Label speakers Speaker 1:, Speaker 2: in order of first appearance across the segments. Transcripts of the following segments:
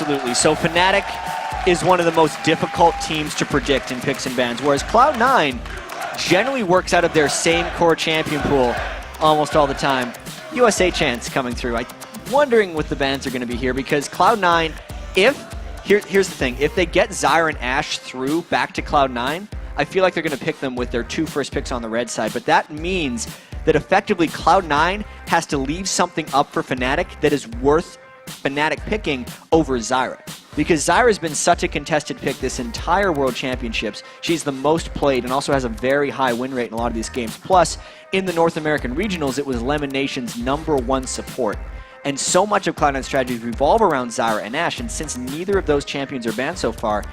Speaker 1: Absolutely. So Fnatic is one of the most difficult teams to predict in picks and bans, whereas Cloud9 generally works out of their same core champion pool almost all the time. USA chance coming through. I'm wondering what the bans are going to be here, because Cloud9, here's the thing, if they get Zyra and Ashe through back to Cloud9, I feel like they're going to pick them with their 2 first picks on the red side, but that means that effectively Cloud9 has to leave something up for Fnatic that is worth Fnatic picking over Zyra. Because Zyra's been such a contested pick this entire World Championships. She's the most played and also has a very high win rate in a lot of these games. Plus, in the North American Regionals, it was Lemon Nation's #1 support. And so much of Cloud9's strategies revolve around Zyra and Ashe, and since neither of those champions are banned so far,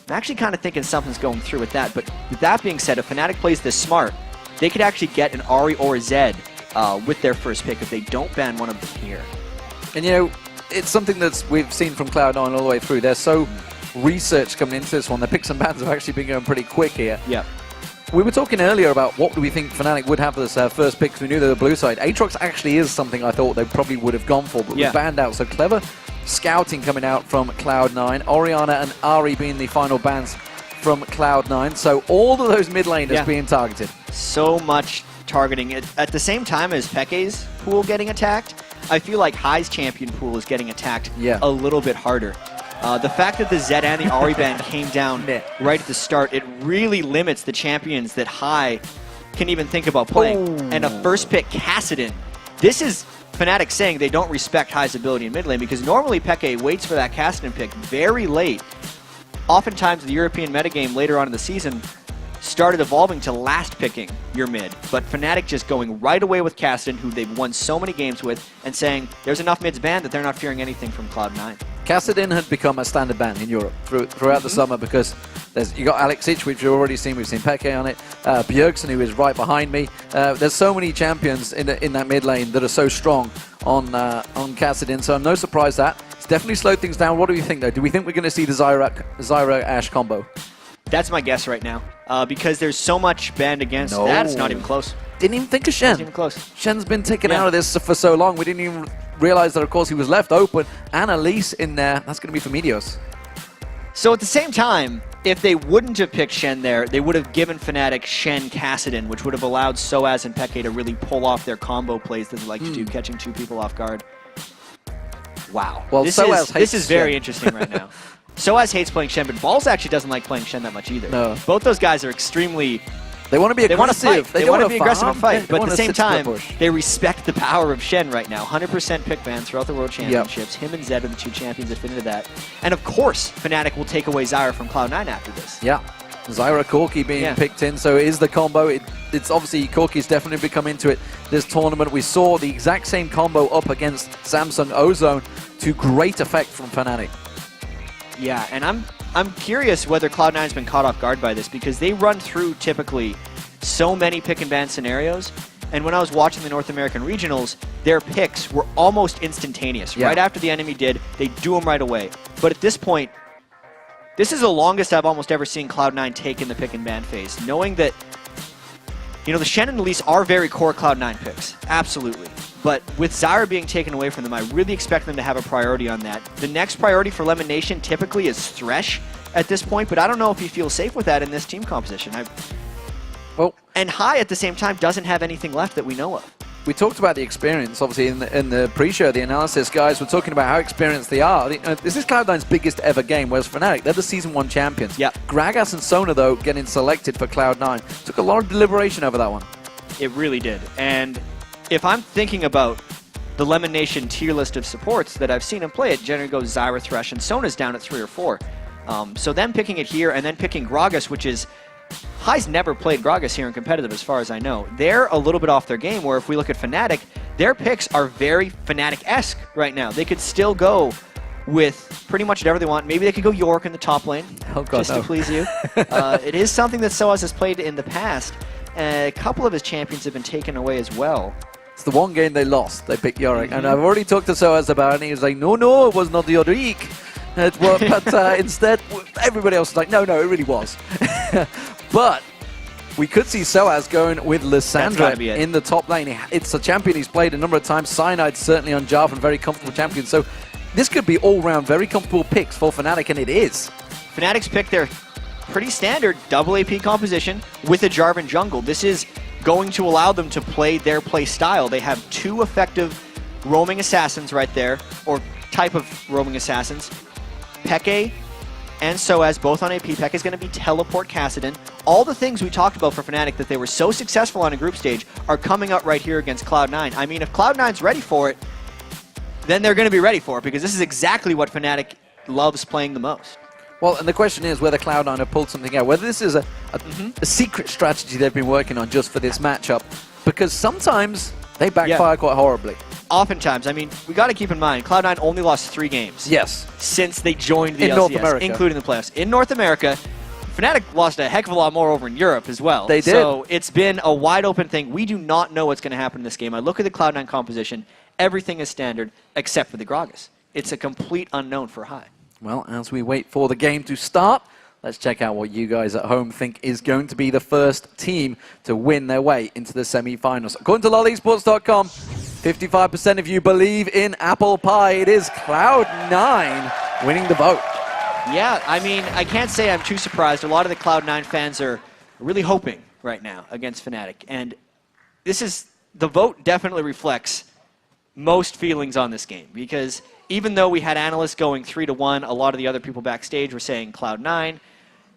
Speaker 1: I'm actually kind of thinking something's going through with that. But with that being said, if Fnatic plays this smart, they could actually get an Ahri or a Zed with their first pick if they don't ban one of them here.
Speaker 2: And you know, it's something that we've seen from Cloud9 all the way through. They're so researched coming into this one. Their picks and bans have actually been going pretty quick here.
Speaker 1: Yeah.
Speaker 2: We were talking earlier about what do we think Fnatic would have as first pick, because we knew they were the blue side. Aatrox actually is something I thought they probably would have gone for, but was banned out. So clever scouting coming out from Cloud9. Orianna and Ahri being the final bans from Cloud9. So all of those mid laners being targeted. So
Speaker 1: much targeting. At the same time as Peke's pool getting attacked, I feel like High's champion pool is getting attacked a little bit harder. The fact that the Zed and the Ahri ban came down right at the start, it really limits the champions that High can even think about playing. And a first pick Kassadin. This is Fnatic saying they don't respect High's ability in mid lane, because normally Peke waits for that Kassadin pick very late. Oftentimes the European metagame later on in the season started evolving to last picking your mid, but Fnatic just going right away with Kassadin, who they've won so many games with, and saying there's enough mids banned that they're not fearing anything from Cloud9.
Speaker 2: Kassadin had become a standard ban in Europe throughout the summer, because you got Alexic, which we've already seen. We've seen Peke on it. Bjergsen, who is right behind me. There's so many champions in that mid lane that are so strong on Kassadin, so I'm no surprise that. It's definitely slowed things down. What do we think, though? Do we think we're going to see the Zyra-Ashe combo?
Speaker 1: That's my guess right now, because there's so much banned against that, it's not even close.
Speaker 2: Didn't even think of Shen.
Speaker 1: Not even close.
Speaker 2: Shen's been taken out of this for so long. We didn't even realize that, of course, he was left open. And Elise in there. That's going to be for Meteos.
Speaker 1: So at the same time, if they wouldn't have picked Shen there, they would have given Fnatic Shen Kassadin, which would have allowed Soaz and Peke to really pull off their combo plays that they like to do, catching 2 people off guard. Wow.
Speaker 2: Well,
Speaker 1: this is very interesting right now. Soaz hates playing Shen, but Balls actually doesn't like playing Shen that much either.
Speaker 2: No.
Speaker 1: Both those guys are extremely...
Speaker 2: They want to be aggressive.
Speaker 1: They want to be aggressive and fight, but at the same time,
Speaker 2: push.
Speaker 1: they respect the power of Shen right now. 100% pick ban throughout the World Championships. Him and Zed are the 2 champions that fit into that. And of course, Fnatic will take away Zyra from Cloud9 after this.
Speaker 2: Yeah. Zyra Corki being picked in, so it is the combo. It's obviously, Corki's definitely become into it this tournament. We saw the exact same combo up against Samsung Ozone to great effect from Fnatic.
Speaker 1: Yeah, and I'm curious whether Cloud9's been caught off guard by this, because they run through typically so many pick and ban scenarios, and when I was watching the North American Regionals, their picks were almost instantaneous. Right after the enemy did, they do them right away. But at this point, this is the longest I've almost ever seen Cloud9 take in the pick and ban phase, knowing that, you know, the Shen and Elise are very core Cloud9 picks, absolutely. But with Zyra being taken away from them, I really expect them to have a priority on that. The next priority for Lemon Nation typically is Thresh at this point, but I don't know if you feel safe with that in this team composition. And High, at the same time, doesn't have anything left that we know of.
Speaker 2: We talked about the experience, obviously, in the pre-show, the analysis guys were talking about how experienced they are. This is Cloud9's biggest ever game, whereas Fnatic, they're the Season 1 champions. Gragas and Sona, though, getting selected for Cloud9. Took a lot of deliberation over that one.
Speaker 1: It really did. And if I'm thinking about the Lemon Nation tier list of supports that I've seen them play, it generally goes Zyra, Thresh, and Sona's down at 3 or 4. So them picking it here and then picking Gragas, which is... High's never played Gragas here in competitive as far as I know. They're a little bit off their game, where if we look at Fnatic, their picks are very Fnatic-esque right now. They could still go with pretty much whatever they want. Maybe they could go York in the top lane, to please you. It is something that Soaz has played in the past. A couple of his champions have been taken away as well.
Speaker 2: It's the one game they lost. They picked Yorick. And I've already talked to Soaz about it, and he was like, no, it was not Yorick. But instead, everybody else was like, no, it really was. But we could see Soaz going with Lissandra in the top lane. It's a champion he's played a number of times. Cyanide's certainly on Jarvan, very comfortable champion. So this could be all-round very comfortable picks for Fnatic, and it is.
Speaker 1: Fnatic's picked their pretty standard double AP composition with a Jarvan jungle. This is going to allow them to play their play style. They have 2 effective roaming assassins right there, or type of roaming assassins. Peke and Soaz both on AP. Peke is going to be teleport Kassadin. All the things we talked about for Fnatic that they were so successful on a group stage are coming up right here against Cloud9. I mean, if Cloud9's ready for it, then they're going to be ready for it, because this is exactly what Fnatic loves playing the most.
Speaker 2: Well, and the question is whether Cloud9 have pulled something out, whether this is a secret strategy they've been working on just for this matchup, because sometimes they backfire quite horribly.
Speaker 1: Oftentimes. I mean, we got to keep in mind, Cloud9 only lost 3 games.
Speaker 2: Yes.
Speaker 1: Since they joined the
Speaker 2: in
Speaker 1: LCS,
Speaker 2: North America,
Speaker 1: including the playoffs. In North America, Fnatic lost a heck of a lot more over in Europe as well.
Speaker 2: They did.
Speaker 1: So it's been a wide open thing. We do not know what's going to happen in this game. I look at the Cloud9 composition. Everything is standard except for the Gragas. It's a complete unknown for High. Well,
Speaker 2: as we wait for the game to start, let's check out what you guys at home think is going to be the first team to win their way into the semi-finals. According to lolesports.com, 55% of you believe in apple pie. It is Cloud9 winning the vote.
Speaker 1: Yeah, I mean, I can't say I'm too surprised. A lot of the Cloud9 fans are really hoping right now against Fnatic. And the vote definitely reflects most feelings on this game, because even though we had analysts going 3-1, a lot of the other people backstage were saying Cloud9.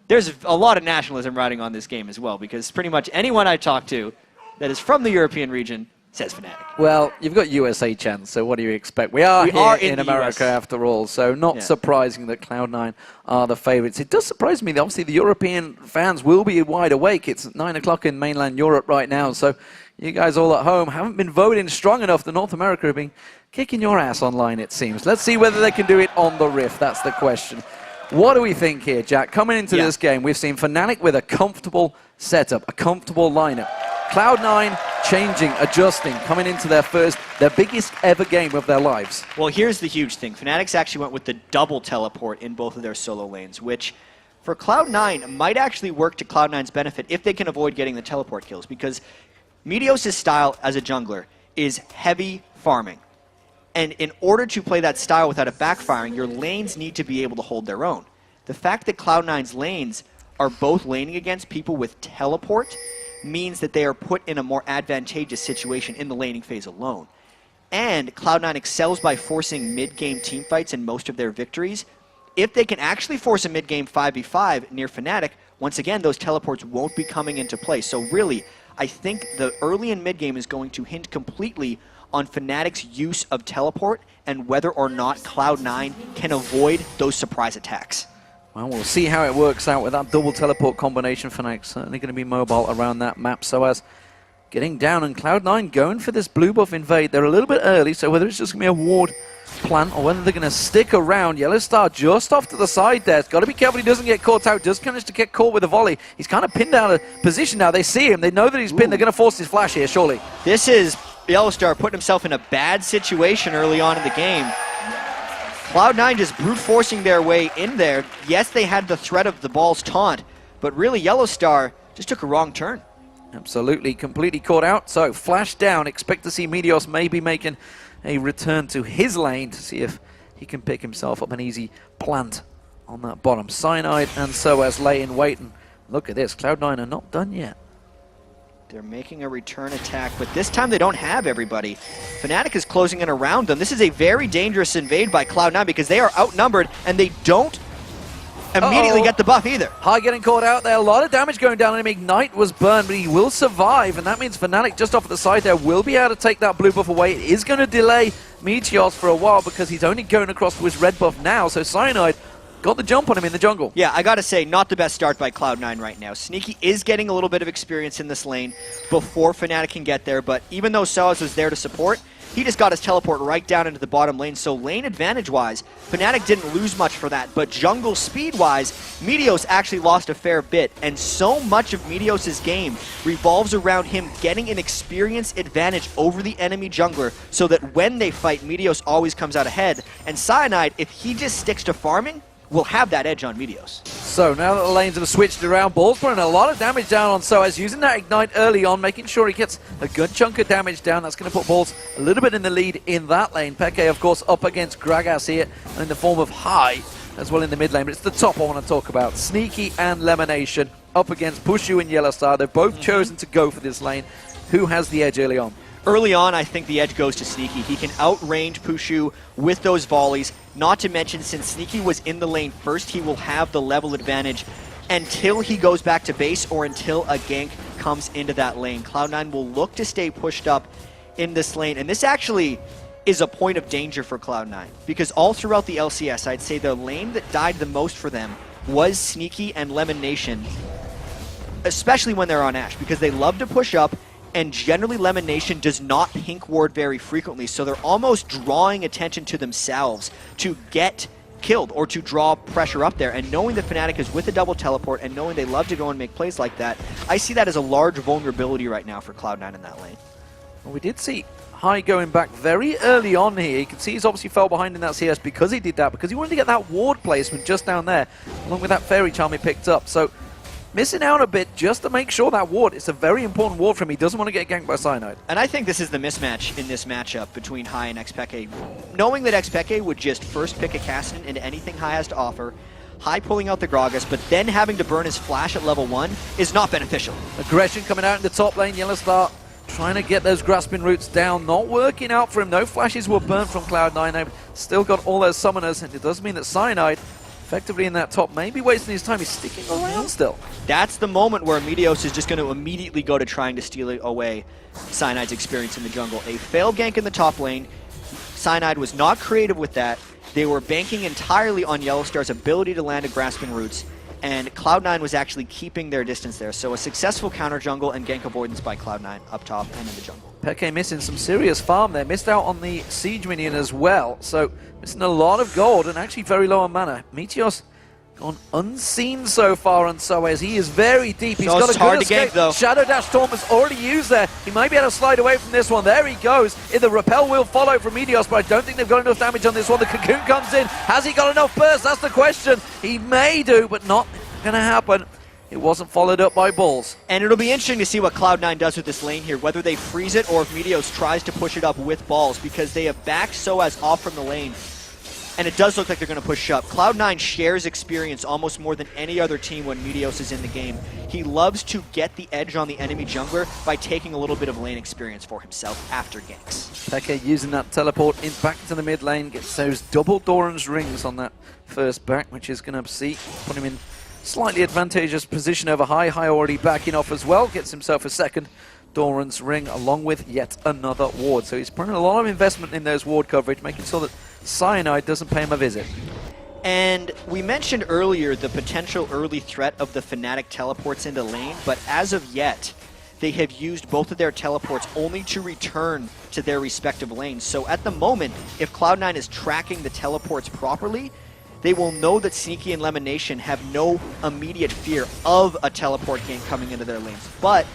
Speaker 1: There's a lot of nationalism riding on this game as well, because pretty much anyone I talk to that is from the European region says Fnatic.
Speaker 2: Well, you've got USA chance, so what do you expect? We are here in America after all, so not surprising that Cloud9 are the favorites. It does surprise me that obviously the European fans will be wide awake. It's 9 o'clock in mainland Europe right now, so you guys all at home haven't been voting strong enough. The North America have been kicking your ass online, it seems. Let's see whether they can do it on the Rift. That's the question. What do we think here, Jack? Coming into this game, we've seen Fnatic with a comfortable setup, a comfortable lineup. Cloud9 changing, adjusting, coming into their biggest ever game of their lives.
Speaker 1: Well, here's the huge thing. Fnatic's actually went with the double teleport in both of their solo lanes, which for Cloud9 might actually work to Cloud9's benefit if they can avoid getting the teleport kills, because Meteos' style as a jungler is heavy farming. And in order to play that style without it backfiring, your lanes need to be able to hold their own. The fact that Cloud9's lanes are both laning against people with teleport means that they are put in a more advantageous situation in the laning phase alone. And Cloud9 excels by forcing mid-game teamfights in most of their victories. If they can actually force a mid-game 5v5 near Fnatic, once again, those teleports won't be coming into play. So really, I think the early and mid-game is going to hint completely on Fnatic's use of teleport and whether or not Cloud9 can avoid those surprise attacks.
Speaker 2: Well, we'll see how it works out with that double teleport combination. Fnatic's certainly going to be mobile around that map. So as getting down, and Cloud9 going for this blue buff invade. They're a little bit early, so whether it's just going to be a ward plant or whether they're going to stick around. Yellowstar just off to the side there. Got to be careful he doesn't get caught out. Does manage to get caught with a volley. He's kind of pinned out of position now. They see him. They know that he's pinned. They're going to force his flash here, surely.
Speaker 1: This is Yellowstar putting himself in a bad situation early on in the game. Cloud9 just brute forcing their way in there. Yes, they had the threat of the ball's taunt, but really Yellowstar just took a wrong turn.
Speaker 2: Absolutely, completely caught out. So flash down. Expect to see Meteos maybe making a return to his lane to see if he can pick himself up an easy plant on that bottom. Cyanide and Soaz lay in wait. And look at this, Cloud9 are not done yet.
Speaker 1: They're making a return attack, but this time they don't have everybody. Fnatic is closing in around them. This is a very dangerous invade by Cloud9 because they are outnumbered and they don't immediately get the buff either.
Speaker 2: High getting caught out there. A lot of damage going down on him. Ignite was burned, but he will survive, and that means Fnatic just off at the side there will be able to take that blue buff away. It is going to delay Meteos for a while because he's only going across to his red buff now, so Cyanide got the jump on him in the jungle.
Speaker 1: Yeah, I gotta say, not the best start by Cloud9 right now. Sneaky is getting a little bit of experience in this lane before Fnatic can get there, but even though Soaz was there to support, he just got his teleport right down into the bottom lane, so lane advantage-wise, Fnatic didn't lose much for that, but jungle speed-wise, Meteos actually lost a fair bit, and so much of Meteos' game revolves around him getting an experience advantage over the enemy jungler, so that when they fight, Meteos always comes out ahead, and Cyanide, if he just sticks to farming, will have that edge on Meteos.
Speaker 2: So now that the lanes have switched around, Ball's putting a lot of damage down on Soaz, using that Ignite early on, making sure he gets a good chunk of damage down. That's going to put Balls a little bit in the lead in that lane. Peke, of course, up against Gragas here, and in the form of High as well in the mid lane. But it's the top I want to talk about. Sneaky and Lemonation up against Pushu and Yellowstar. They've both chosen to go for this lane. Who has the edge early on?
Speaker 1: Early on, I think the edge goes to Sneaky. He can outrange Pushu with those volleys. Not to mention, since Sneaky was in the lane first, he will have the level advantage until he goes back to base or until a gank comes into that lane. Cloud9 will look to stay pushed up in this lane. And this actually is a point of danger for Cloud9, because all throughout the LCS, I'd say the lane that died the most for them was Sneaky and Lemon Nation, especially when they're on Ashe, because they love to push up. And generally, Lemon Nation does not pink ward very frequently, so they're almost drawing attention to themselves to get killed or to draw pressure up there. And knowing that Fnatic is with a double teleport and knowing they love to go and make plays like that, I see that as a large vulnerability right now for Cloud9 in that lane.
Speaker 2: Well, we did see High going back very early on here. You can see he's obviously fell behind in that CS because he did that, because he wanted to get that ward placement just down there, along with that Fairy Charm he picked up. So missing out a bit just to make sure that ward, it's a very important ward for him. He doesn't want to get ganked by Cyanide.
Speaker 1: And I think this is the mismatch in this matchup between High and Xpeke. Knowing that Xpeke would just first pick a Kassadin into anything High has to offer, High pulling out the Gragas, but then having to burn his flash at level 1 is not beneficial.
Speaker 2: Aggression coming out in the top lane. Yellowstar trying to get those grasping roots down. Not working out for him. No flashes were burnt from Cloud9. They've still got all those summoners, and it does mean that Cyanide effectively in that top, maybe wasting his time. He's sticking around still.
Speaker 1: That's the moment where Meteos is just going to immediately go to trying to steal away Cyanide's experience in the jungle. A failed gank in the top lane. Cyanide was not creative with that. They were banking entirely on Yellowstar's ability to land a grasping roots, and Cloud9 was actually keeping their distance there. So a successful counter jungle and gank avoidance by Cloud9 up top and in the jungle.
Speaker 2: Peke missing some serious farm there. Missed out on the Siege minion as well. So missing a lot of gold and actually very low on mana. Meteos gone unseen so far on Soaz. He is very deep. He's got a good escape.
Speaker 1: Though.
Speaker 2: Shadow Dash Torment's already used there. He might be able to slide away from this one. There he goes. The repel will follow from Meteos, but I don't think they've got enough damage on this one. The Cocoon comes in. Has he got enough burst? That's the question. He may do, but not going to happen. It wasn't followed up by Balls.
Speaker 1: And it'll be interesting to see what Cloud9 does with this lane here, whether they freeze it or if Meteos tries to push it up with Balls, because they have backed Soaz off from the lane. And it does look like they're going to push up. Cloud9 shares experience almost more than any other team when Meteos is in the game. He loves to get the edge on the enemy jungler by taking a little bit of lane experience for himself after ganks.
Speaker 2: Peke using that teleport in back to the mid lane, gets those double Doran's rings on that first back, which is going to see put him in slightly advantageous position over High. High already backing off as well, gets himself a second Doran's ring along with yet another ward. So he's putting a lot of investment in those ward coverage, making sure that Cyanide doesn't pay him a visit.
Speaker 1: And we mentioned earlier the potential early threat of the Fnatic teleports into lane, but as of yet, they have used both of their teleports only to return to their respective lanes. So at the moment, if Cloud9 is tracking the teleports properly, they will know that Sneaky and Lemon Nation have no immediate fear of a teleport game coming into their lanes. But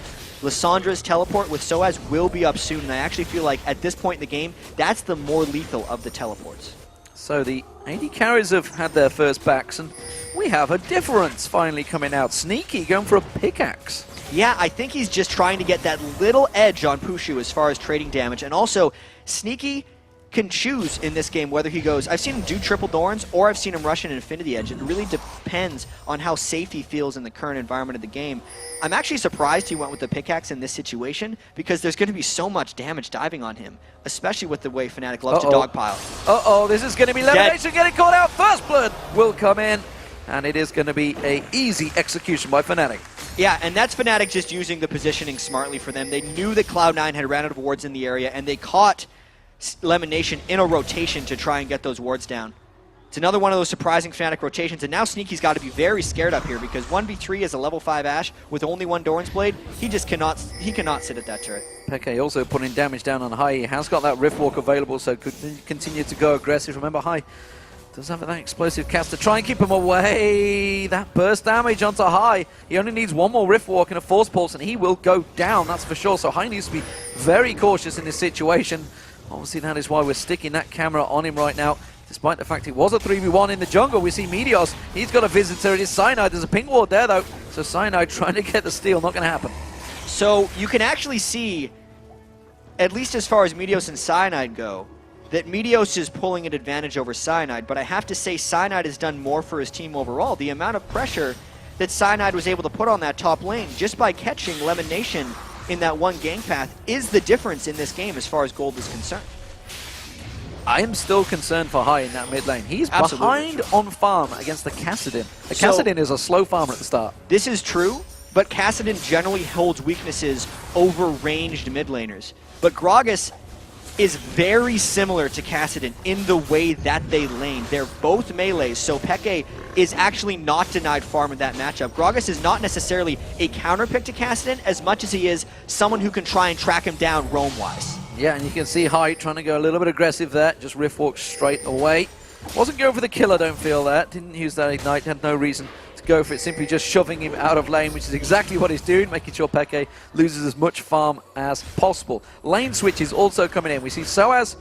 Speaker 1: Lyssandra's teleport with Soaz will be up soon, and I actually feel like at this point in the game, that's the more lethal of the teleports.
Speaker 2: So the AD carries have had their first backs, and we have a difference finally coming out. Sneaky going for a pickaxe.
Speaker 1: Yeah, I think he's just trying to get that little edge on Pushu as far as trading damage, and also Sneaky can choose in this game whether he goes, I've seen him do triple Dorans or I've seen him rush in Infinity Edge. It really depends on how safe he feels in the current environment of the game. I'm actually surprised he went with the pickaxe in this situation, because there's going to be so much damage diving on him, especially with the way Fnatic loves to dogpile.
Speaker 2: This is going to be Lemonation getting caught out. First blood will come in, and it is going to be an easy execution by Fnatic.
Speaker 1: Yeah, and that's Fnatic just using the positioning smartly for them. They knew that Cloud9 had ran out of wards in the area, and they caught Lemon Nation in a rotation to try and get those wards down. It's another one of those surprising Fnatic rotations, and now Sneaky's got to be very scared up here, because 1v3 as a level 5 Ashe with only one Doran's Blade, he cannot sit at that turret.
Speaker 2: Peke also putting damage down on High. He has got that Riftwalk available, so could continue to go aggressive. Remember, High does have that explosive cast to try and keep him away. That burst damage onto High. He only needs one more Riftwalk and a Force Pulse, and he will go down, that's for sure. So High needs to be very cautious in this situation. Obviously, that is why we're sticking that camera on him right now, to despite the fact it was a 3v1 in the jungle. We see Meteos, he's got a visitor, it is Cyanide. There's a ping ward there though, so Cyanide trying to get the steal, not going to happen.
Speaker 1: So you can actually see, at least as far as Meteos and Cyanide go, that Meteos is pulling an advantage over Cyanide, but I have to say Cyanide has done more for his team overall. The amount of pressure that Cyanide was able to put on that top lane just by catching Lemon Nation in that one gang path is the difference in this game as far as gold is concerned.
Speaker 2: I am still concerned for High in that mid lane. He's
Speaker 1: Absolutely
Speaker 2: behind on farm against the Kassadin. The Kassadin is a slow farmer at the start.
Speaker 1: This is true, but Kassadin generally holds weaknesses over ranged mid laners. But Gragas is very similar to Kassadin in the way that they lane. They're both melees, so Peke is actually not denied farm in that matchup. Gragas is not necessarily a counter pick to Kassadin as much as he is someone who can try and track him down roam-wise.
Speaker 2: Yeah, and you can see High trying to go a little bit aggressive there, just riff walk straight away. Wasn't going for the kill, I don't feel that. Didn't use that ignite, had no reason to go for it, simply just shoving him out of lane, which is exactly what he's doing, making sure Peke loses as much farm as possible. Lane switch is also coming in. We see Soaz.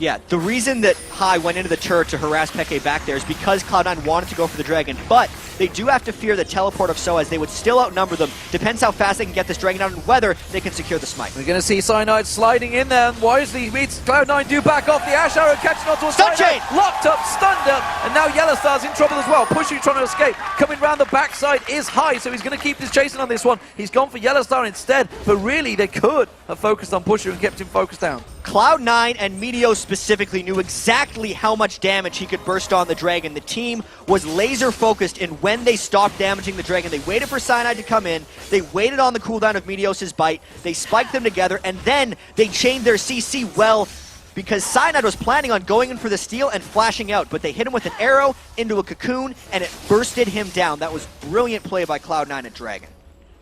Speaker 1: Yeah, the reason that High went into the turret to harass Peke back there is because Cloud9 wanted to go for the dragon, but they do have to fear the teleport of Soaz. They would still outnumber them. Depends how fast they can get this dragon out and whether they can secure the smite.
Speaker 2: We're going to see Cyanide sliding in there, and wisely meets Cloud9 do back off the Ash Arrow, catching onto a
Speaker 1: Stun
Speaker 2: Cyanide.
Speaker 1: chain!
Speaker 2: Locked up, stunned up, and now Yellowstar's in trouble as well. Pushu trying to escape. Coming round the backside is High, so he's going to keep this chasing on this one. He's gone for Yellowstar instead, but really they could have focused on Pushu and kept him focused down.
Speaker 1: Cloud9 and Meteos specifically knew exactly how much damage he could burst on the dragon. The team was laser focused in when they stopped damaging the dragon. They waited for Cyanide to come in, they waited on the cooldown of Meteos' bite, they spiked them together, and then they chained their CC well because Cyanide was planning on going in for the steal and flashing out, but they hit him with an arrow into a cocoon and it bursted him down. That was brilliant play by Cloud9 at Dragon.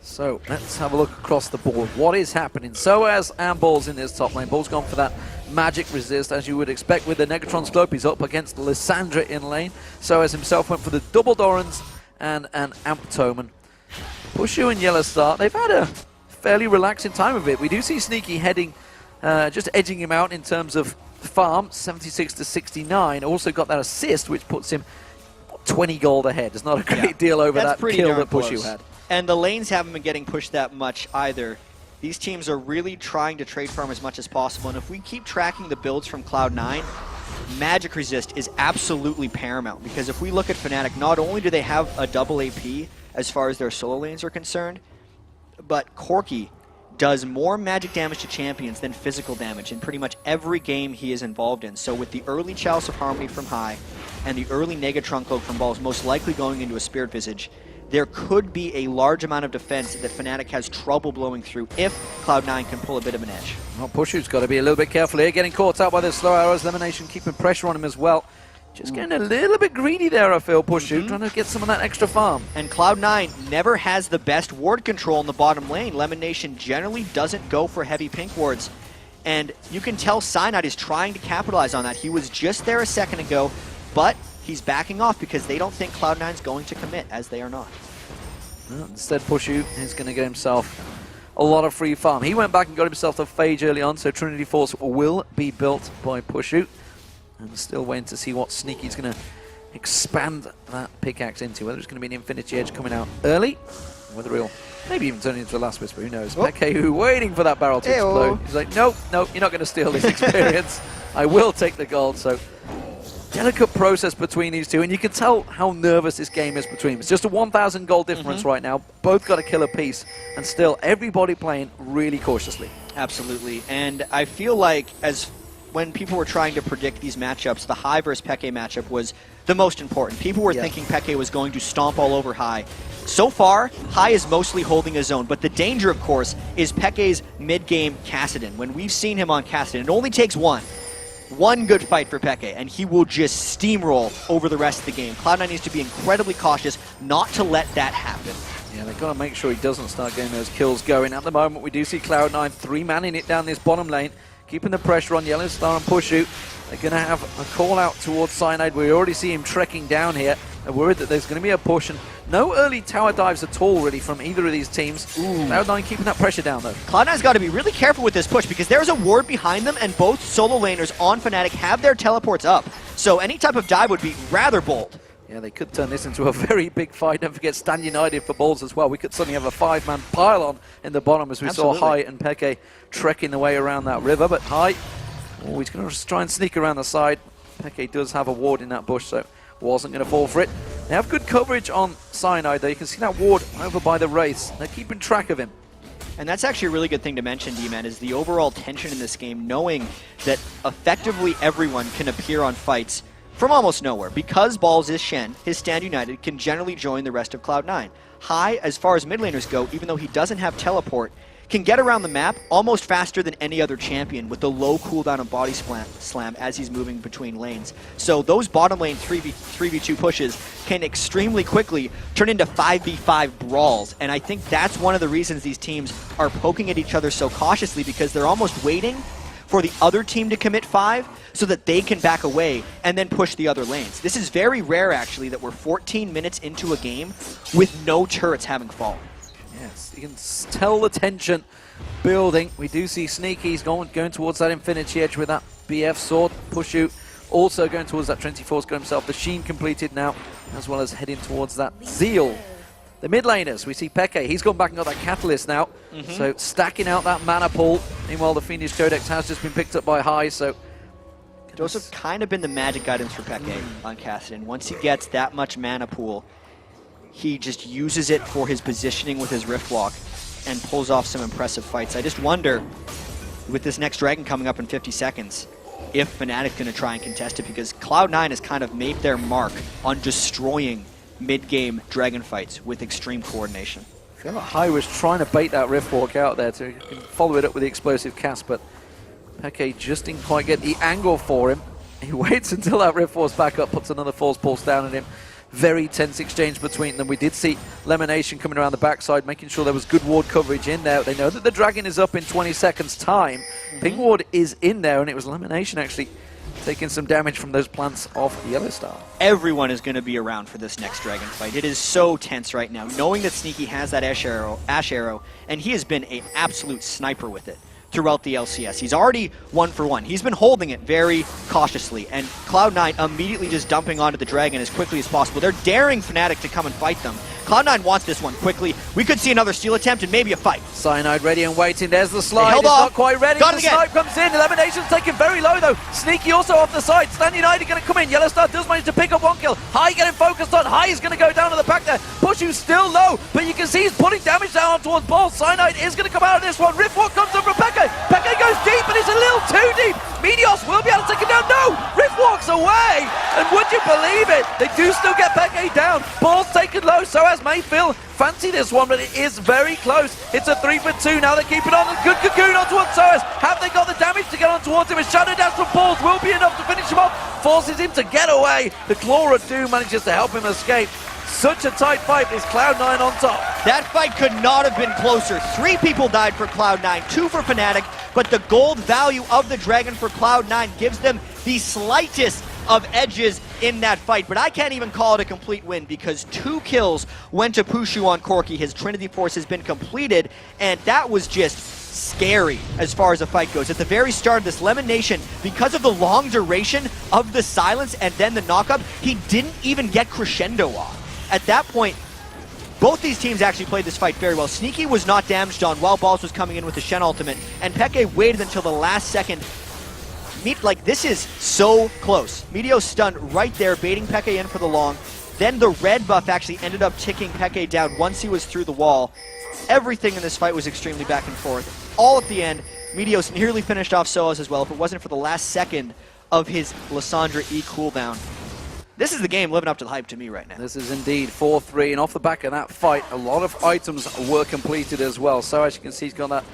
Speaker 2: So let's have a look across the board. What is happening? Soaz and Ball's in this top lane. Ball's gone for that magic resist, as you would expect with the Negatron Slope. He's up against Lysandra in lane. Soaz himself went for the double Dorans and an Amptoman. Pushu and Yellowstar, they've had a fairly relaxing time of it. We do see Sneaky heading, just edging him out in terms of farm, 76 to 69. Also got that assist, which puts him 20 gold ahead. It's not a great deal over that kill that Pushu had.
Speaker 1: And the lanes haven't been getting pushed that much either. These teams are really trying to trade farm as much as possible, and if we keep tracking the builds from Cloud9, Magic Resist is absolutely paramount, because if we look at Fnatic, not only do they have a double AP as far as their solo lanes are concerned, but Corki does more magic damage to champions than physical damage in pretty much every game he is involved in. So with the early Chalice of Harmony from High and the early Negatron Cloak from Balls most likely going into a Spirit Visage, there could be a large amount of defense that Fnatic has trouble blowing through if Cloud9 can pull a bit of an edge.
Speaker 2: Well, Pushu's got to be a little bit careful here, getting caught out by the slow arrows. Lemon Nation keeping pressure on him as well. Just getting a little bit greedy there, I feel, Pushu, trying to get some of that extra farm.
Speaker 1: And Cloud9 never has the best ward control in the bottom lane. Lemon Nation generally doesn't go for heavy pink wards. And you can tell Cyanide is trying to capitalize on that. He was just there a second ago, but he's backing off because they don't think Cloud9's going to commit, as they are not.
Speaker 2: Well, instead, Pushu is going to get himself a lot of free farm. He went back and got himself a Phage early on, so Trinity Force will be built by Pushu. And still waiting to see what Sneaky's going to expand that pickaxe into, whether it's going to be an Infinity Edge coming out early, or whether he'll maybe even turn into a Last Whisper, who knows. Peke, who waiting for that barrel to explode. He's like, nope, nope, you're not going to steal this experience. I will take the gold. So delicate process between these two, and you can tell how nervous this game is between them. It's just a 1,000 gold difference right now. Both got a killer piece, and still everybody playing really cautiously.
Speaker 1: Absolutely, and I feel like when people were trying to predict these matchups, the High versus Peke matchup was the most important. People were thinking Peke was going to stomp all over High. So far, High is mostly holding his own, but the danger, of course, is Peke's mid-game Kassadin. When we've seen him on Kassadin, it only takes one good fight for Peke, and he will just steamroll over the rest of the game. Cloud9 needs to be incredibly cautious not to let that happen.
Speaker 2: Yeah, they've got to make sure he doesn't start getting those kills going. At the moment, we do see Cloud9 3-manning it down this bottom lane, keeping the pressure on Yellowstar and Pushu. They're going to have a call out towards Cyanide. We already see him trekking down here. They're worried that there's going to be a push, and no early tower dives at all, really, from either of these teams. Cloud9 keeping that pressure down, though.
Speaker 1: Cloud9's got to be really careful with this push because there's a ward behind them, and both solo laners on Fnatic have their teleports up. So any type of dive would be rather bold.
Speaker 2: Yeah, they could turn this into a very big fight. Don't forget Stand United for balls as well. We could suddenly have a 5-man pylon in the bottom as we saw Hai and Peke trekking the way around that river. But Hai, he's going to try and sneak around the side. Peke does have a ward in that bush, so wasn't going to fall for it. They have good coverage on Cyanide, though. You can see that ward over by the Wraiths. They're keeping track of him.
Speaker 1: And that's actually a really good thing to mention, D-Man, is the overall tension in this game, knowing that effectively everyone can appear on fights from almost nowhere. Because Balls is Shen, his Stand United can generally join the rest of Cloud9. Hai, as far as mid laners go, even though he doesn't have teleport, can get around the map almost faster than any other champion with the low cooldown of body slam as he's moving between lanes. So those bottom lane 3v2 pushes can extremely quickly turn into 5v5 brawls. And I think that's one of the reasons these teams are poking at each other so cautiously, because they're almost waiting for the other team to commit 5 so that they can back away and then push the other lanes. This is very rare, actually, that we're 14 minutes into a game with no turrets having fallen.
Speaker 2: Yes, you can tell the tension building. We do see Sneaky's going towards that Infinity Edge with that BF sword. Pushu also going towards that Trinity Force got himself the Sheen completed now, as well as heading towards that Zeal. The mid laners, we see Peke. He's gone back and got that Catalyst now. So stacking out that mana pool. Meanwhile, the Fiendish Codex has just been picked up by Hai, so
Speaker 1: Those have kind of been the magic items for Peke on Kassadin. Once he gets that much mana pool, he just uses it for his positioning with his Rift Walk and pulls off some impressive fights. I just wonder, with this next Dragon coming up in 50 seconds, if Fnatic going to try and contest it, because Cloud9 has kind of made their mark on destroying mid-game Dragon fights with extreme coordination.
Speaker 2: I feel like Hai was trying to bait that Rift Walk out there to follow it up with the explosive cast, but Peke just didn't quite get the angle for him. He waits until that Rift Force back up, puts another Force Pulse down at him. Very tense exchange between them. We did see Lemonation coming around the backside, making sure there was good ward coverage in there. They know that the Dragon is up in 20 seconds time. Ping ward is in there, and it was Lemonation actually taking some damage from those plants off Yellow Star. Everyone
Speaker 1: is going to be around for this next Dragon fight. It is so tense right now, knowing that Sneaky has that Ash Arrow, and he has been an absolute sniper with it throughout the LCS. He's already 1 for 1. He's been holding it very cautiously, and Cloud9 immediately just dumping onto the Dragon as quickly as possible. They're daring Fnatic to come and fight them. Cloud9 wants this one quickly. We could see another steal attempt and maybe a fight.
Speaker 2: Cyanide ready and waiting. There's the slide.
Speaker 1: It's
Speaker 2: not quite ready.
Speaker 1: Got it
Speaker 2: the
Speaker 1: again.
Speaker 2: snipe comes in. Elimination's taken very low though. Sneaky also off the side. Stand United going to come in. Yellow Star does manage to pick up 1 kill. Hai getting focused on. Hai is going to go down to the back there. Pushu's still low, but you can see he's putting damage down towards Balls. Cyanide is going to come out of this one. Rift Walk comes up from Peke. Peke goes deep, but it's a little too deep. Meteos will be able to take him down. No! Rift Walks away! And would you believe it? They do still get Peke down. Balls taken low, so has Mayfield. Fancy this one, but it is very close. It's a 3 for 2. Now they keep it on. A good Cocoon on towards Soas. Have they got the damage to get on towards him? A Shadow Dash from Balls will be enough to finish him off. Forces him to get away. The Claw of Doom manages to help him escape. Such a tight fight. Is Cloud9 on top?
Speaker 1: That fight could not have been closer. 3 people died for Cloud9, 2 for Fnatic, but the gold value of the Dragon for Cloud9 gives them the slightest of edges in that fight. But I can't even call it a complete win because 2 kills went to Pushu on Corki. His Trinity Force has been completed, and that was just scary as far as the fight goes. At the very start of this, Lemonation, because of the long duration of the silence and then the knockup, he didn't even get crescendo off. At that point, both these teams actually played this fight very well. Sneaky was not damaged on while Balls was coming in with the Shen ultimate, and Peke waited until the last second. This is so close. Meteos stunned right there, baiting Peke in for the long. Then the red buff actually ended up ticking Peke down once he was through the wall. Everything in this fight was extremely back and forth. All at the end, Meteos nearly finished off Soas as well if it wasn't for the last second of his Lissandra E cooldown. This is the game living up to the hype to me right now.
Speaker 2: This is indeed 4-3, and off the back of that fight, a lot of items were completed as well. So as you can see, he's got that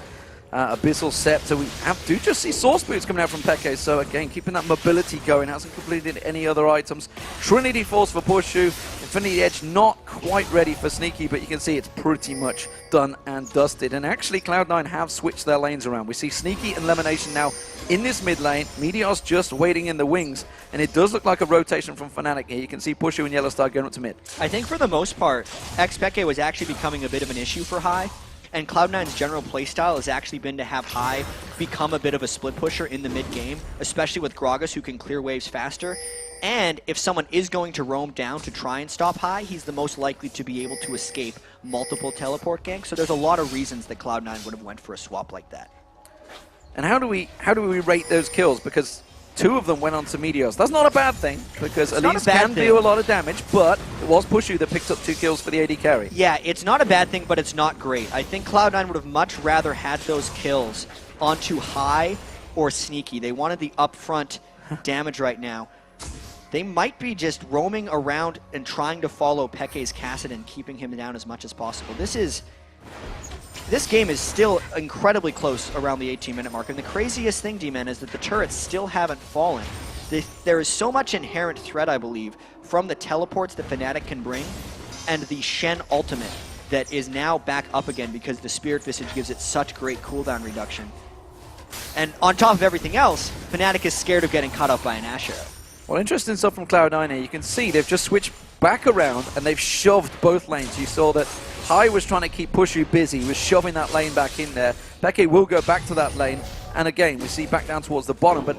Speaker 2: Abyssal Scepter. We do just see Source Boots coming out from Peke, so again, keeping that mobility going. Hasn't completed any other items. Trinity Force for Pushu. Infinity Edge not quite ready for Sneaky, but you can see it's pretty much done and dusted. And actually, Cloud9 have switched their lanes around. We see Sneaky and Lemonation now in this mid lane. Meteor's just waiting in the wings, and it does look like a rotation from Fnatic here. You can see Pushu and Yellowstar going up to mid.
Speaker 1: I think for the most part, Xpeke was actually becoming a bit of an issue for High. And Cloud9's general playstyle has actually been to have High become a bit of a split pusher in the mid-game, especially with Gragas, who can clear waves faster. And if someone is going to roam down to try and stop High, he's the most likely to be able to escape multiple teleport ganks. So there's a lot of reasons that Cloud9 would have went for a swap like that.
Speaker 2: And how do we rate those kills? Because 2 of them went on to Meteors. That's not a bad thing, because Elise can do a lot of damage, but it was Pushu that picked up 2 kills for the AD carry.
Speaker 1: Yeah, it's not a bad thing, but it's not great. I think Cloud9 would have much rather had those kills onto High or Sneaky. They wanted the upfront damage right now. They might be just roaming around and trying to follow Peke's Kassadin, keeping him down as much as possible. This game is still incredibly close around the 18-minute mark, and the craziest thing, D-Man, is that the turrets still haven't fallen. There is so much inherent threat, I believe, from the teleports that Fnatic can bring, and the Shen ultimate that is now back up again because the Spirit Visage gives it such great cooldown reduction. And on top of everything else, Fnatic is scared of getting caught up by an Asher.
Speaker 2: Well, interesting stuff from Cloud9 here. You can see they've just switched back around and they've shoved both lanes. You saw that High was trying to keep Pushu busy, was shoving that lane back in there. Peke will go back to that lane, and again, we see back down towards the bottom, but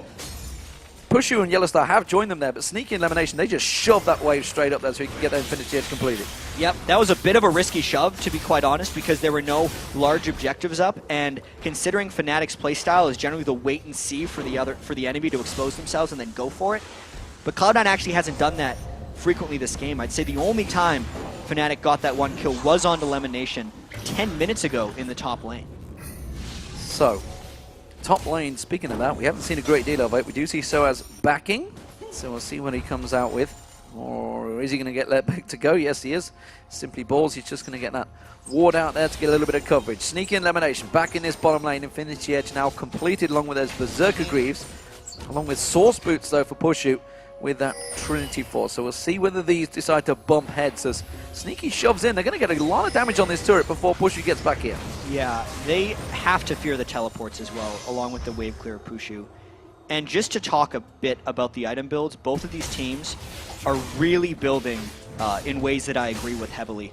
Speaker 2: Pushu and Yellowstar have joined them there, but Sneaky and Elimination, they just shove that wave straight up there so he can get that Infinity Edge completed. Yep,
Speaker 1: that was a bit of a risky shove, to be quite honest, because there were no large objectives up, and considering Fnatic's playstyle is generally the wait and see for the enemy to expose themselves and then go for it, but Cloud9 actually hasn't done that frequently this game. I'd say the only time Fnatic got that 1 kill was on Elimination 10 minutes ago in the top lane.
Speaker 2: So, top lane, speaking of that, we haven't seen a great deal of it. We do see Soaz backing, so we'll see what he comes out with. Or is he going to get let back to go? Yes, he is. Simply balls, he's just going to get that ward out there to get a little bit of coverage. Sneaky and Elimination back in this bottom lane. Infinity Edge now completed along with those Berserker Greaves, along with Source Boots though for Pushu with that Trinity Force. So we'll see whether these decide to bump heads as Sneaky shoves in. They're going to get a lot of damage on this turret before Pushu gets back here.
Speaker 1: Yeah, they have to fear the teleports as well, along with the wave clear of Pushu. And just to talk a bit about the item builds, both of these teams are really building in ways that I agree with heavily.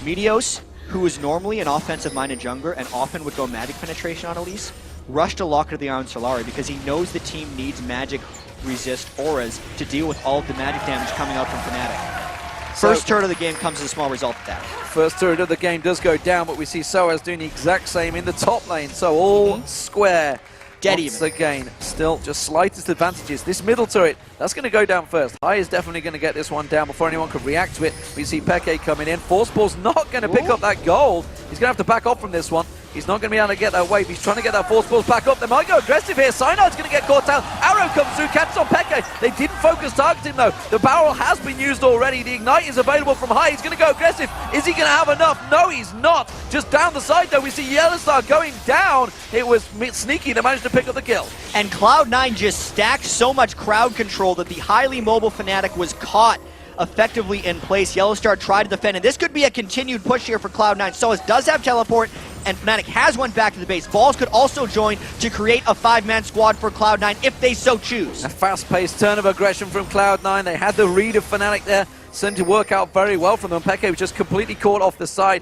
Speaker 1: Meteos, who is normally an offensive-minded jungler and often would go magic penetration on Elise, rushed a Locket of the Iron Solari because he knows the team needs magic resist auras to deal with all of the magic damage coming out from Fnatic. First turret of the game comes as a small result of that.
Speaker 2: First turret of the game does go down, but we see Soaz doing the exact same in the top lane. So all square.
Speaker 1: Dead
Speaker 2: once
Speaker 1: even.
Speaker 2: Again, still just slightest advantages. This middle turret, that's going to go down first. High is definitely going to get this one down before anyone can react to it. We see Peke coming in. Force Ball's not going to pick up that gold. He's going to have to back off from this one. He's not going to be able to get that wave. He's trying to get that Force Balls back up. They might go aggressive here. Cynode's going to get caught out. Arrow comes through, catches on Peke. They didn't focus targeting though. The barrel has been used already. The Ignite is available from High. He's going to go aggressive. Is he going to have enough? No, he's not. Just down the side though, we see Yellowstar going down. It was Sneaky that managed to pick up the kill.
Speaker 1: And Cloud9 just stacked so much crowd control that the highly mobile Fnatic was caught effectively in place. Yellowstar tried to defend, and this could be a continued push here for Cloud9. Soaz does have teleport, and Fnatic has one back to the base. Balls could also join to create a 5-man squad for Cloud9 if they so choose.
Speaker 2: A fast-paced turn of aggression from Cloud9. They had the read of Fnatic there. Seemed to work out very well from them. Peke was just completely caught off the side.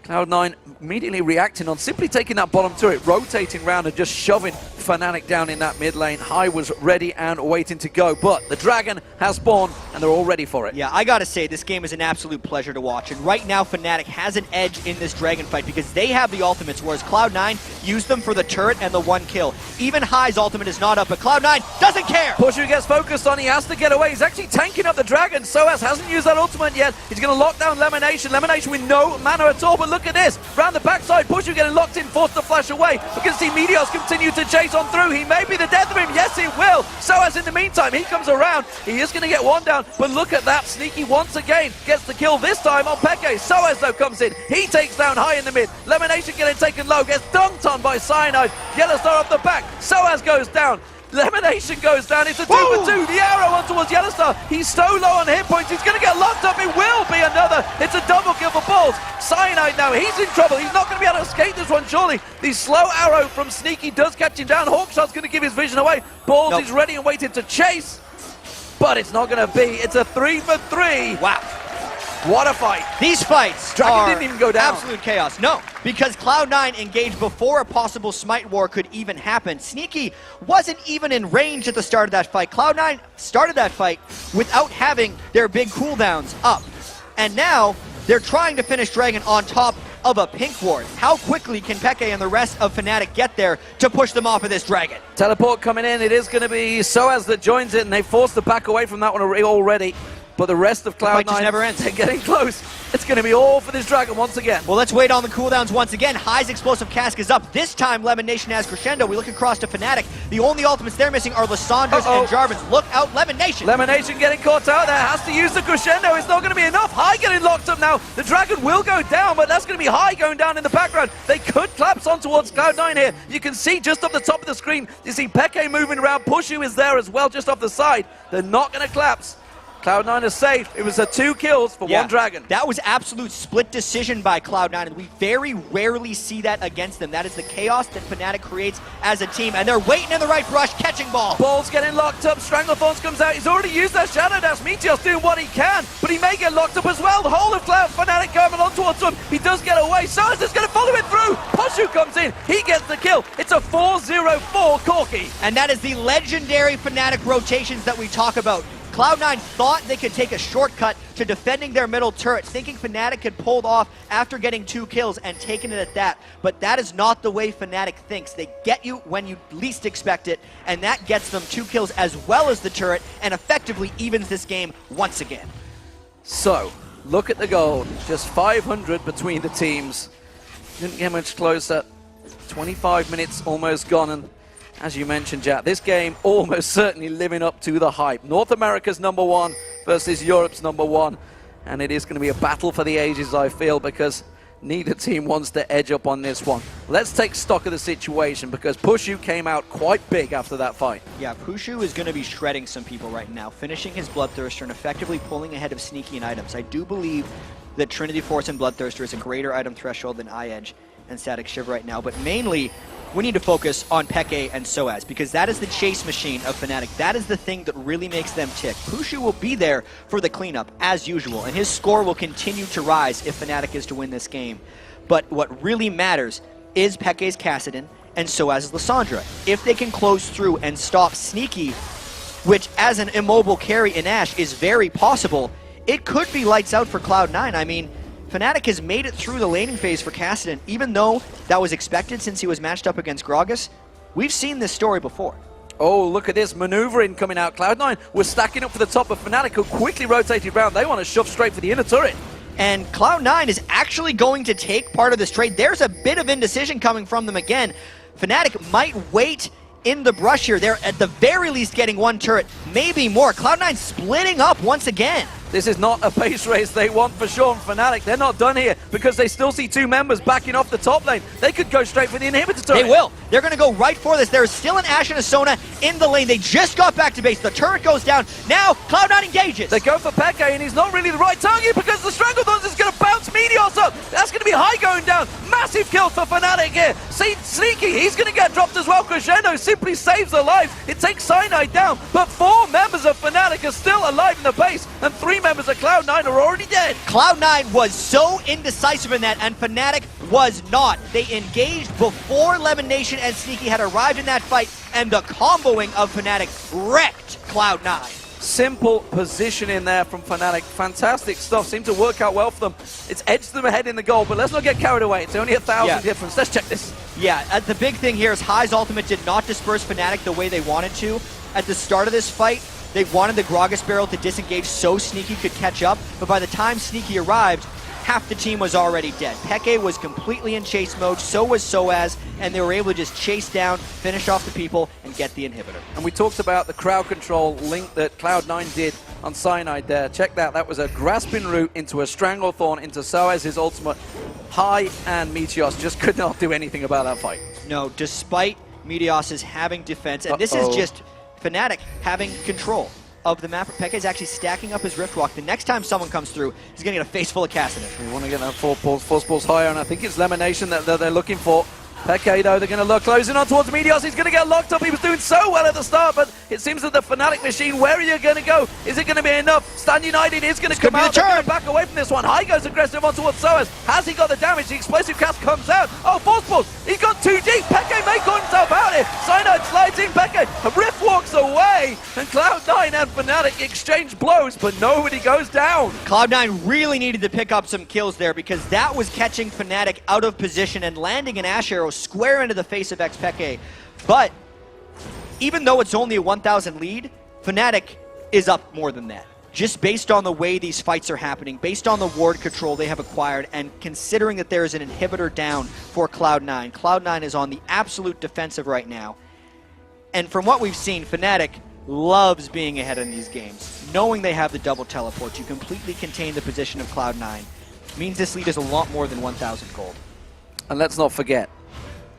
Speaker 2: Cloud9 immediately reacting on simply taking that bottom turret, rotating around and just shoving Fnatic down in that mid lane. High was ready and waiting to go, but the Dragon has spawned and they're all ready for it.
Speaker 1: Yeah, I gotta say, this game is an absolute pleasure to watch, and right now Fnatic has an edge in this Dragon fight because they have the ultimates, whereas Cloud9 used them for the turret and the 1 kill. Even High's ultimate is not up, but Cloud9 doesn't care!
Speaker 2: Pushu gets focused on, he has to get away. He's actually tanking up the Dragon. Soaz hasn't used that ultimate yet. He's gonna lock down Lemonation. Lemonation with no mana at all, but look at this. Round the backside, Pushu getting locked in, forced to flash away. We can see Meteos continue to chase on through. He may be the death of him. Yes, he will. Soaz in the meantime, he comes around. He is going to get one down, but look at that. Sneaky once again gets the kill, this time on Peke. Soaz, though, comes in. He takes down High in the mid. Lemonation getting taken low, gets dunked on by Cyanide. Yellowstar off the back. Soaz goes down. Lemonation goes down. It's a 2 for 2. The arrow on towards Yellowstar. He's so low on hit points. He's going to get locked up. It will be another. It's a double Cyanide now. He's in trouble. He's not going to be able to escape this one, surely. The slow arrow from Sneaky does catch him down. Hawkshot's going to give his vision away. Balls is ready and waiting to chase, but it's not going to be. It's a 3 for 3.
Speaker 1: Wow.
Speaker 2: What a fight.
Speaker 1: These fights
Speaker 2: Dragon didn't even go down.
Speaker 1: Absolute chaos. No, because Cloud9 engaged before a possible Smite War could even happen. Sneaky wasn't even in range at the start of that fight. Cloud9 started that fight without having their big cooldowns up. And now they're trying to finish Dragon on top of a pink ward. How quickly can Peke and the rest of Fnatic get there to push them off of this Dragon?
Speaker 2: Teleport coming in. It is going to be Soaz that joins it, and they forced the back away from that one already. But the rest of Cloud9
Speaker 1: never ends.
Speaker 2: They're getting close. It's going to be all for this Dragon once again.
Speaker 1: Well, let's wait on the cooldowns once again. High's explosive cask is up. This time, Lemon Nation has Crescendo. We look across to Fnatic. The only ultimates they're missing are Lysandre's and Jarvan's. Look out, Lemon Nation.
Speaker 2: Lemon Nation getting caught out there. Has to use the Crescendo. It's not going to be enough. High getting locked up now. The Dragon will go down, but that's going to be High going down in the background. They could collapse on towards Cloud9 here. You can see just off the top of the screen, you see Peke moving around. Pushu is there as well, just off the side. They're not going to collapse. Cloud9 is safe. It was a 2 kills for one Dragon.
Speaker 1: That was absolute split decision by Cloud9, and we very rarely see that against them. That is the chaos that Fnatic creates as a team, and they're waiting in the right brush, catching ball.
Speaker 2: Ball's getting locked up. Stranglethorns comes out. He's already used that Shadow Dash. Meteor's doing what he can, but he may get locked up as well. The whole of Fnatic coming on towards him. He does get away. Soaz is going to follow it through. Poshu comes in. He gets the kill. It's a 4-0-4 Corki.
Speaker 1: And that is the legendary Fnatic rotations that we talk about. Cloud9 thought they could take a shortcut to defending their middle turret, thinking Fnatic had pulled off after getting 2 kills and taken it at that. But that is not the way Fnatic thinks. They get you when you least expect it, and that gets them 2 kills as well as the turret, and effectively evens this game once again.
Speaker 2: So, look at the gold. Just 500 between the teams. Didn't get much closer. 25 minutes almost gone, and as you mentioned, Jack, this game almost certainly living up to the hype. North America's #1 versus Europe's #1. And it is going to be a battle for the ages, I feel, because neither team wants to edge up on this one. Let's take stock of the situation, because Pushu came out quite big after that fight.
Speaker 1: Yeah, Pushu is going to be shredding some people right now, finishing his Bloodthirster and effectively pulling ahead of Sneaky in items. I do believe that Trinity Force and Bloodthirster is a greater item threshold than N.A.U.G and Static Shiv right now, but mainly we need to focus on Peke and Soaz, because that is the chase machine of Fnatic. That is the thing that really makes them tick. Pushu will be there for the cleanup, as usual, and his score will continue to rise if Fnatic is to win this game. But what really matters is Peke's Kassadin and Soaz's Lysandre. If they can close through and stop Sneaky, which as an immobile carry in Ashe is very possible, it could be lights out for Cloud9. I mean, Fnatic has made it through the laning phase for Kassadin, even though that was expected since he was matched up against Gragas. We've seen this story before.
Speaker 2: Oh, look at this maneuvering coming out. Cloud9 was stacking up for the top of Fnatic, who quickly rotated around. They want to shove straight for the inner turret.
Speaker 1: And Cloud9 is actually going to take part of this trade. There's a bit of indecision coming from them again. Fnatic might wait in the brush here. They're at the very least getting 1 turret, maybe more. Cloud9 splitting up once again.
Speaker 2: This is not a pace race they want for sure from Fnatic. They're not done here because they still see 2 members backing off the top lane. They could go straight for the inhibitor turret.
Speaker 1: They will. They're going to go right for this. There's still an Ashe and a Sona in the lane. They just got back to base. The turret goes down. Now Cloud9 engages.
Speaker 2: They go for Peke, and he's not really the right target because the Stranglethorns is going to bounce Meteors up. That's going to be High going down. Massive kill for Fnatic here. See, Sneaky, he's going to get dropped as well. Crescendo simply saves their lives. It takes Cyanide down, but 4 members of Fnatic are still alive in the base, and 3 members of Cloud9 are already dead.
Speaker 1: Cloud9 was so indecisive in that, and Fnatic was not. They engaged before Lemon Nation and Sneaky had arrived in that fight, and the comboing of Fnatic wrecked Cloud9.
Speaker 2: Simple position in there from Fnatic. Fantastic stuff. Seemed to work out well for them. It's edged them ahead in the goal, but let's not get carried away. It's only 1,000 difference. Let's check this.
Speaker 1: Yeah, the big thing here is High's ultimate did not disperse Fnatic the way they wanted to. At the start of this fight, they wanted the Gragas barrel to disengage so Sneaky could catch up, but by the time Sneaky arrived, half the team was already dead. Peke was completely in chase mode, so was Soaz, and they were able to just chase down, finish off the people, and get the inhibitor.
Speaker 2: And we talked about the crowd control link that Cloud9 did on Cyanide there. Check that. That was a grasping route into a Stranglethorn, into Soaz's ultimate. High and Meteos just could not do anything about that fight.
Speaker 1: No, despite Meteos having defense, and this is just Fnatic having control of the map. Peke is actually stacking up his Riftwalk. The next time someone comes through, he's going to get a face full of Cassidy.
Speaker 2: We want to get that force balls higher, and I think it's Lemonation that they're looking for. Peke, though, they're going to look closing on towards Meteos. He's going to get locked up. He was doing so well at the start, but it seems that the Fnatic machine, where are you going to go? Is it going to be enough? Stand United is going to come out. They're going to back away from this one. High goes aggressive on towards Soaz. Has he got the damage? The explosive cast comes out. Oh, force balls. He's got too deep. Peke may cut himself out here. Cyanide slides in. Peke. Rift walks away, and Cloud9 and Fnatic exchange blows, but nobody goes down.
Speaker 1: Cloud9 really needed to pick up some kills there because that was catching Fnatic out of position and landing an Ash Arrow square into the face of Xpeke. But even though it's only a 1,000 lead, Fnatic is up more than that. Just based on the way these fights are happening, based on the ward control they have acquired, and considering that there is an inhibitor down for Cloud9. Cloud9 is on the absolute defensive right now. And from what we've seen, Fnatic loves being ahead in these games. Knowing they have the double teleport to completely contain the position of Cloud9 means this lead is a lot more than 1,000 gold.
Speaker 2: And let's not forget,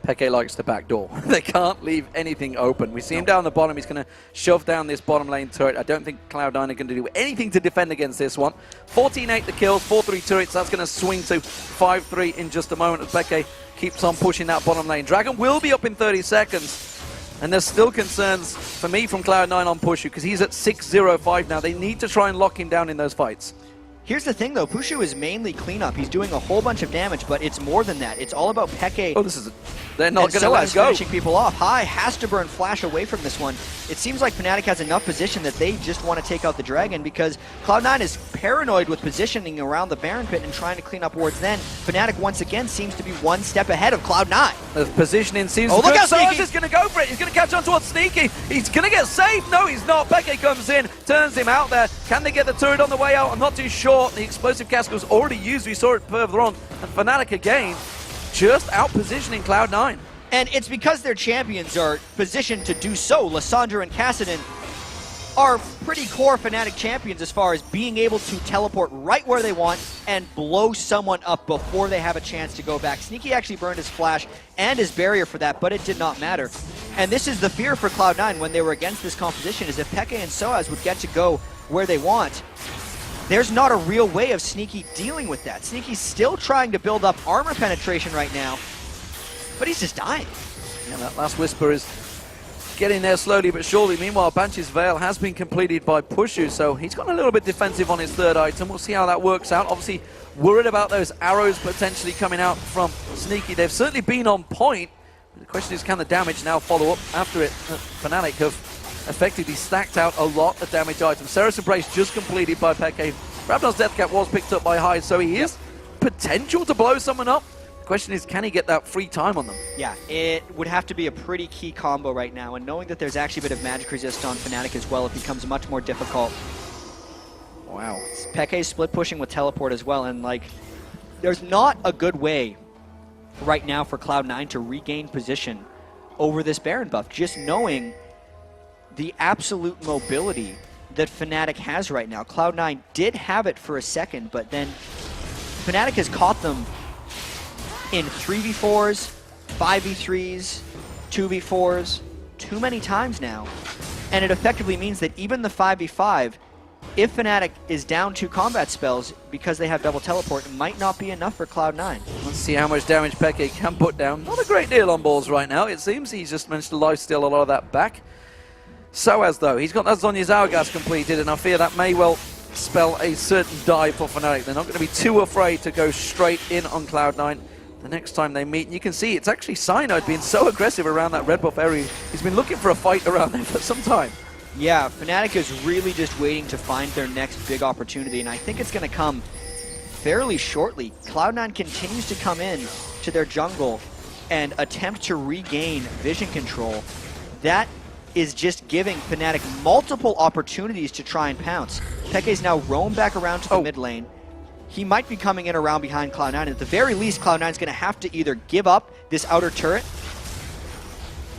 Speaker 2: Peke likes the back door. They can't leave anything open. We see him down the bottom. He's going to shove down this bottom lane turret. I don't think Cloud9 are going to do anything to defend against this one. 14-8 the kills, 4-3 turrets. That's going to swing to 5-3 in just a moment as Peke keeps on pushing that bottom lane. Dragon will be up in 30 seconds. And there's still concerns for me from Cloud9 on Pushu because he's at 6-0-5 now. They need to try and lock him down in those fights.
Speaker 1: Here's the thing, though. Pushu is mainly cleanup. He's doing a whole bunch of damage, but it's more than that. It's all about Peke.
Speaker 2: Oh, they're not going to let him go.
Speaker 1: Finishing people off. High has to burn Flash away from this one. It seems like Fnatic has enough position that they just want to take out the Dragon because Cloud9 is paranoid with positioning around the Baron Pit and trying to clean up wards. Then Fnatic once again seems to be one step ahead of Cloud9.
Speaker 2: The positioning seems
Speaker 1: look how
Speaker 2: Soaz
Speaker 1: Sneaky
Speaker 2: is going to go for it. He's going to catch on towards Sneaky. He's going to get saved. No, he's not. Peke comes in, turns him out there. Can they get the turret on the way out? I'm not too sure. The explosive cast was already used. We saw it further on. And Fnatic again, just out-positioning Cloud9.
Speaker 1: And it's because their champions are positioned to do so. Lissandra and Kassadin are pretty core Fnatic champions as far as being able to teleport right where they want and blow someone up before they have a chance to go back. Sneaky actually burned his flash and his barrier for that, but it did not matter. And this is the fear for Cloud9 when they were against this composition, is if Peke and Soaz would get to go where they want, there's not a real way of Sneaky dealing with that. Sneaky's still trying to build up armor penetration right now, but he's just dying.
Speaker 2: Yeah, that last Whisper is getting there slowly but surely. Meanwhile, Banshee's Veil has been completed by Pushu, so he's got a little bit defensive on his third item. We'll see how that works out. Obviously, worried about those arrows potentially coming out from Sneaky. They've certainly been on point. The question is, can the damage now follow up after it? Fnatic have effectively stacked out a lot of damage items. Seraph Embrace just completed by Peke. Rabnar's Death Cap was picked up by Hyde, so he is potential to blow someone up. The question is, can he get that free time on them? Yeah,
Speaker 1: it would have to be a pretty key combo right now, and knowing that there's actually a bit of magic resist on Fnatic as well, it becomes much more difficult.
Speaker 2: Wow.
Speaker 1: Peke's split pushing with teleport as well, and like, there's not a good way right now for Cloud9 to regain position over this Baron buff, just knowing the absolute mobility that Fnatic has right now. Cloud9 did have it for a second, but then Fnatic has caught them in 3v4s, 5v3s, 2v4s, too many times now. And it effectively means that even the 5v5, if Fnatic is down 2 combat spells because they have double teleport, it might not be enough for Cloud9.
Speaker 2: Let's see how much damage Peke can put down. Not a great deal on balls right now. It seems he's just managed to lifesteal a lot of that back. Soaz, though, he's got that Zhonya's Hourglass completed, and I fear that may well spell a certain die for Fnatic. They're not going to be too afraid to go straight in on Cloud9 the next time they meet. And you can see it's actually Cyanide being so aggressive around that red buff area. He's been looking for a fight around there for some time.
Speaker 1: Yeah, Fnatic is really just waiting to find their next big opportunity, and I think it's going to come fairly shortly. Cloud9 continues to come in to their jungle and attempt to regain vision control. That is just giving Fnatic multiple opportunities to try and pounce. Peke's now roamed back around to the mid lane. He might be coming in around behind Cloud9. At the very least, Cloud9 is going to have to either give up this outer turret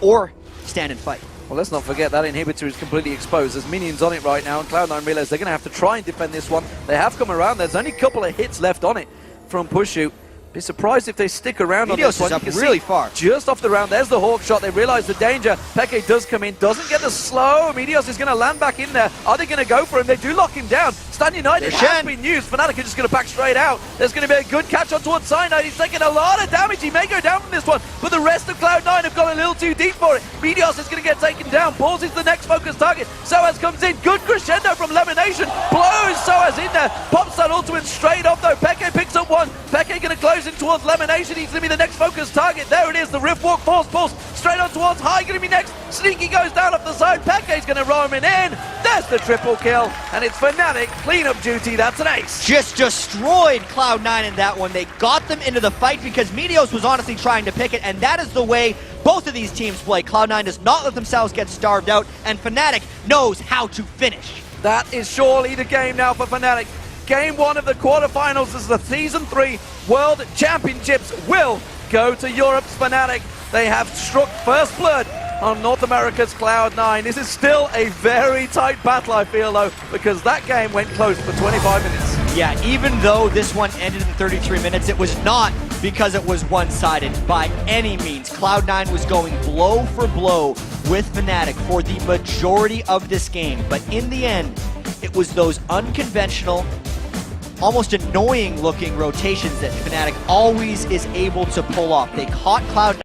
Speaker 1: or stand and fight.
Speaker 2: Well, let's not forget that inhibitor is completely exposed. There's minions on it right now, and Cloud9 realize they're going to have to try and defend this one. They have come around. There's only a couple of hits left on it from Pushu. Be surprised if they stick around on
Speaker 1: Meteos
Speaker 2: this one.
Speaker 1: is up
Speaker 2: You can
Speaker 1: really
Speaker 2: see
Speaker 1: far.
Speaker 2: Just off the round, there's the Hawk shot. They realize the danger. Peke does come in, doesn't get the slow. Meteos is going to land back in there. Are they going to go for him? They do lock him down. Stan United has been used. Fnatic are just going to back straight out. There's going to be a good catch on towards Cyanide. He's taking a lot of damage. He may go down from this one, but the rest of Cloud9 have gone a little too deep for it. Meteos is going to get taken down. Pauses the next focus target. Soaz comes in. Good crescendo from Lemonation. Blows Soaz in there. Pops that ultimate straight off though. Peke picks up one. Peke going to close in towards Lemonation. He's going to be the next focus target. There it is. The Rift Walk Force Pulse straight on towards High. Going to be next. Sneaky goes down off the side. Peke's going to roam in. There's the triple kill. And it's Fnatic. Cleanup duty. That's an ace.
Speaker 1: Just destroyed Cloud9 in that one. They got them into the fight because Meteos was honestly trying to pick it, and that is the way both of these teams play. Cloud9 does not let themselves get starved out, and Fnatic knows how to finish.
Speaker 2: That is surely the game now for Fnatic. Game 1 of the quarterfinals as the Season 3 World Championships will go to Europe's Fnatic. They have struck first blood on North America's Cloud9. This is still a very tight battle, I feel, though, because that game went close for 25 minutes.
Speaker 1: Yeah, even though this one ended in 33 minutes, it was not because it was one-sided by any means. Cloud9 was going blow for blow with Fnatic for the majority of this game, but in the end, it was those unconventional, almost annoying looking rotations that Fnatic always is able to pull off. They caught Cloud9